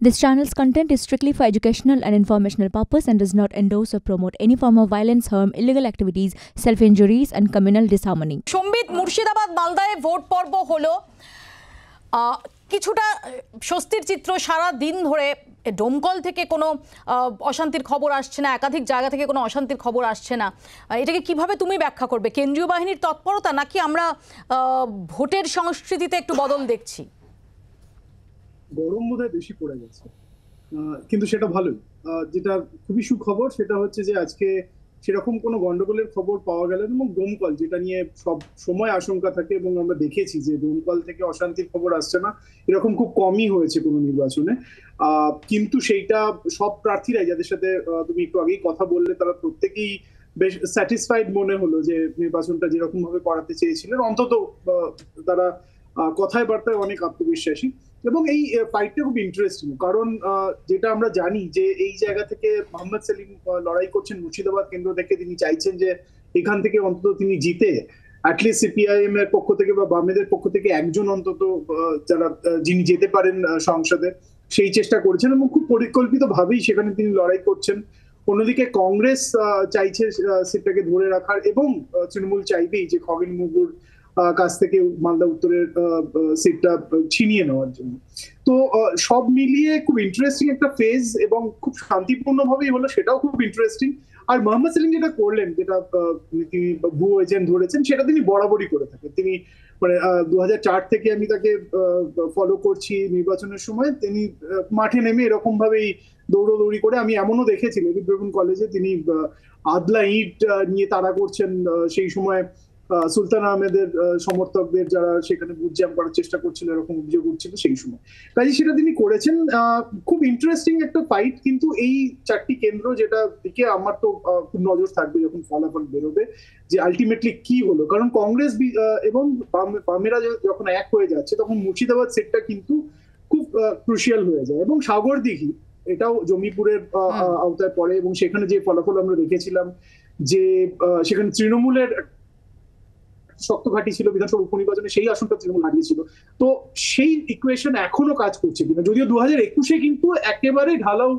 This channel's content is strictly for educational and informational purpose and does not endorse or promote any form of violence, harm, illegal activities, self-injuries and communal disharmony. সম্বিত মুর্শিদাবাদ মালদায় vote পর্ব হলো কিছুটা স্বস্তির চিত্র। সারা দিন ধরে ডোমকল থেকে কোনো অশান্তির খবর আসছে না, একাধিক জায়গা থেকে কোনো অশান্তির খবর আসছে না। এটাকে কিভাবে তুমি ব্যাখ্যা করবে? কেন্দ্রীয় বাহিনীর তৎপরতা নাকি আমরা ভোটের সংস্কৃতিতে একটু বদল দেখছি? গরম বোধহয় বেশি পড়ে গেছে, কিন্তু সেটা ভালোই। যেটা খুবই সুখবর সেটা হচ্ছে যে আজকে সেরকম কোনো গন্ডগোলের খবর পাওয়া গেল না, এবং দমকল যেটা নিয়ে সব সময় আশঙ্কা থাকে এবং আমরা দেখেছি যে দমকল থেকে অশান্তির খবর আসছে না, এরকম খুব কমই হয়েছে কোনো নির্বাচনে। কিন্তু সেইটা সব প্রার্থীরাই যাদের সাথে তুমি একটু আগেই কথা বললে তারা প্রত্যেকেই বেশ স্যাটিসফাইড মনে হলো যে নির্বাচনটা যেরকম ভাবে করাতে চেয়েছিলেন, অন্তত তারা কথায় বার্তায় অনেক আত্মবিশ্বাসী। এবং এই ফাইটটা খুব ইন্টারেস্টিং, কারণ যেটা আমরা জানি যে এই জায়গা থেকে মোহাম্মদ সেলিম লড়াই করছেন মুর্শিদাবাদ কেন্দ্র থেকে। তিনি চাইছেন যে এখান থেকে অন্তত তিনি জিতে অ্যাটলিস্ট সিপিআইএম এর পক্ষ থেকে বা বামেদের পক্ষ থেকে একজন অন্তত যারা যিনি যেতে পারেন সংসদে, সেই চেষ্টা করছেন এবং খুব পরিকল্পিত ভাবেই সেখানে তিনি লড়াই করছেন। অন্যদিকে কংগ্রেস চাইছে সিটটাকে ধরে রাখার, এবং তৃণমূল চাইবেই যে খগেন মুর্মুর কাছ থেকে মালদা উত্তরের সিটটা ছিনিয়ে নেওয়ার জন্য। তো সব মিলিয়ে খুব ইন্টারেস্টিং একটা ফেজ, এবং খুব শান্তিপূর্ণ ভাবেই হলো, সেটাও খুব ইন্টারেস্টিং। আর মোহাম্মদ সেলিম যেটা করলেন, যেটা তিনি ভুয়ো এজেন্ট ধরেছেন, সেটা তিনি বরাবরই করে থাকেন। তিনি মানে 2004 থেকে আমি তাকে ফলো করছি নির্বাচনের সময়, তিনি মাঠে নেমে এরকম ভাবেই দৌড়দৌড়ি করে, আমি এমনও দেখেছি লেডি ব্রেভন কলেজে তিনি আদলা ইট নিয়ে তাড়া করছেন সেই সময় সুলতান আহমেদের সমর্থকদের, যারা সেখানে বুথ জ্যাম করার চেষ্টা করছিল, এরকম অভিযোগ উঠছিল সেই সময়। কাজে সেটা তিনি করেছেন। খুব ইন্টারেস্টিং একটা ফাইট। কিন্তু এই চারটি কেন্দ্র যেটা দিকে আমার তো খুব নজর থাকবে যখন ফলাফল বেরোবে, যে আলটিমেটলি কি হলো। কারণ কংগ্রেস এবং বামেরা যখন এক হয়ে যাচ্ছে, তখন মুর্শিদাবাদ সিটটা কিন্তু খুব ক্রুশিয়াল হয়ে যায়। এবং সাগরদিঘি এটাও জমিপুরের আওতায় পড়ে, এবং সেখানে যে ফলাফল আমরা দেখেছিলাম যে সেখানে তৃণমূলের শক্ত ঘাঁটি ছিল বিধানসভা উপনির্বাচনে, সেই আসনটা তৃণমূল হারিয়েছিল। তো সেই ইকুয়েশন এখনো কাজ করছে কিনা, যদিও 2021-এ কিন্তু একেবারে ঢালাও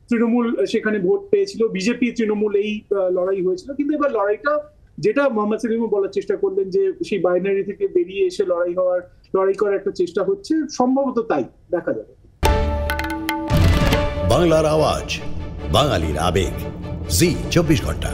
তৃণমূল সেখানে ভোট পেয়েছিল, বিজেপি তৃণমূল এই লড়াই হয়েছিল। কিন্তু এবার লড়াইটা, যেটা মোহাম্মদ সেলিমও বলার চেষ্টা করলেন, যে সেই বাইনারি থেকে বেরিয়ে এসে লড়াই করার একটা চেষ্টা হচ্ছে, সম্ভবত তাই দেখা যাবে। বাংলার আওয়াজ, বাঙালির আবেগ, জি 24 ঘন্টা।